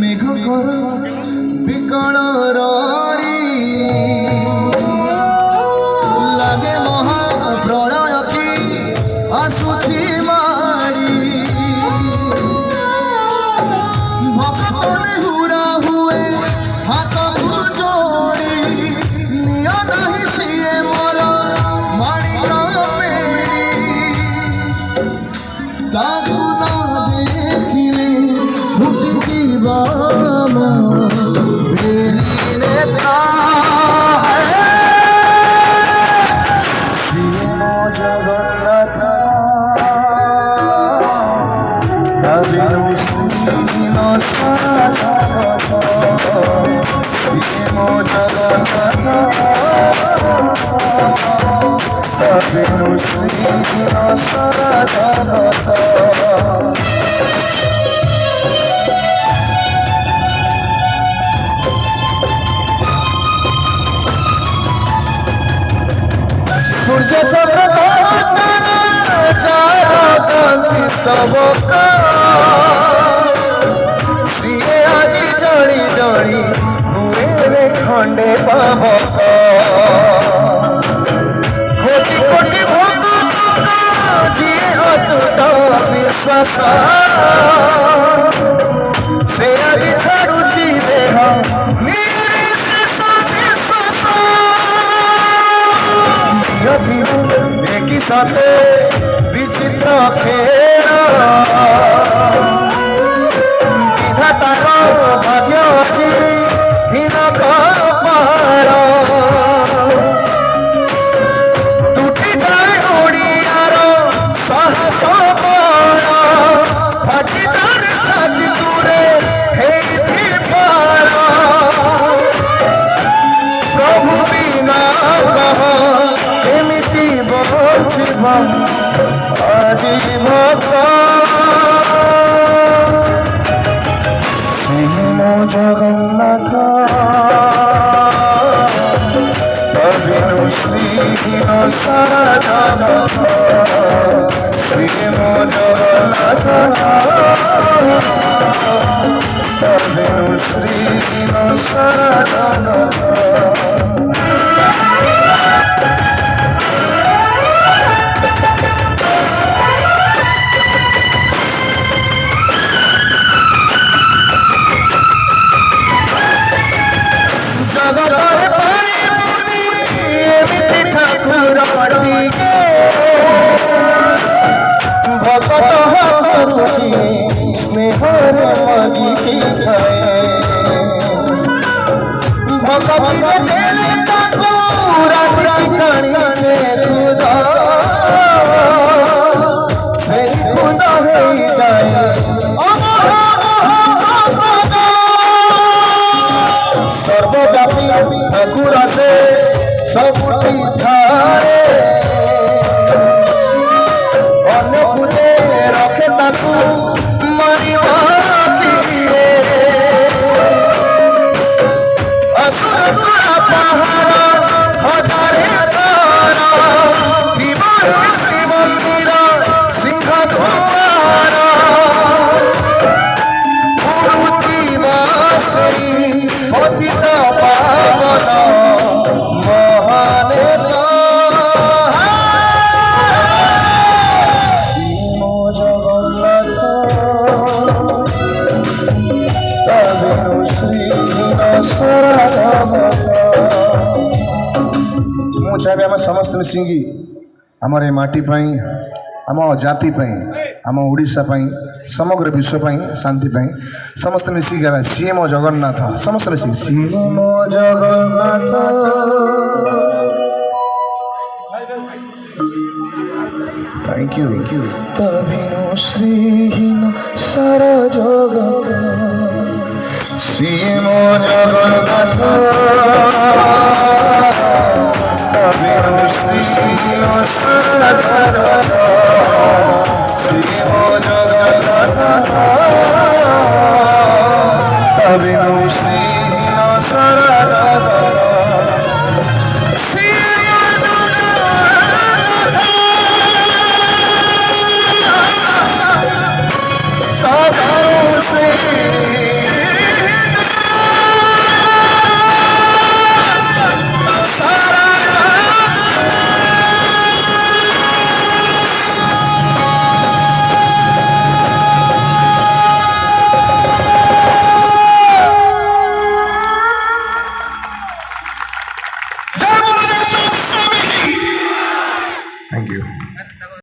मेघ कर विकल रड़ी लगे महाप्रलय की आसुची मारी भक्तने हुरा हुए हाथ को जोड़ी निय नहीं सीए मोर माणिक मेरी ताकू न देखिले फुटी जीवन मेरी नेता जगन्नाथ सूर्य चंद्र कांति सबक सीए आज जड़ी जड़ी हुए खंडे पावक कोटि कोटि भक्त जी अतुट विश्वास से आज छाड़ुची देह एक साथे विचित्र खेल विधातार भाग्य अच्छी हीन कपाल तुटी जाए ओडियार साहस बल फाटी जाए छाती दूरे हेथि पार प्रभु बिना कह আজি ভক্ত শ্রীম জগন্নাথ তবিনু শ্রীহীন সারা জগৎ শ্রীম জগন্নাথ তবিনু শ্রীহীন সারা জগৎ स्नेहर मगी खाए भगवती ମିଶିକି ଆମର ଏ ମାଟି ପାଇଁ ଆମ ଜାତି ପାଇଁ ଆମ ଓଡ଼ିଶା ପାଇଁ ସମଗ୍ର ବିଶ୍ୱ ପାଇଁ ଶାନ୍ତି ପାଇଁ ସମସ୍ତେ ମିଶିକି ଗାଇବା ସିଏ ମୋ ଜଗନ୍ନାଥ ସମସ୍ତେ ମିଶିକି ସିଏ ମୋ ଜଗନ୍ନାଥ Thank you. तबिनु श्रीहीन सारा जगत सिए मो जगन्नाथ तबिनु श्रीहीन सारा जगत सिए मो जगन्नाथ तबिनु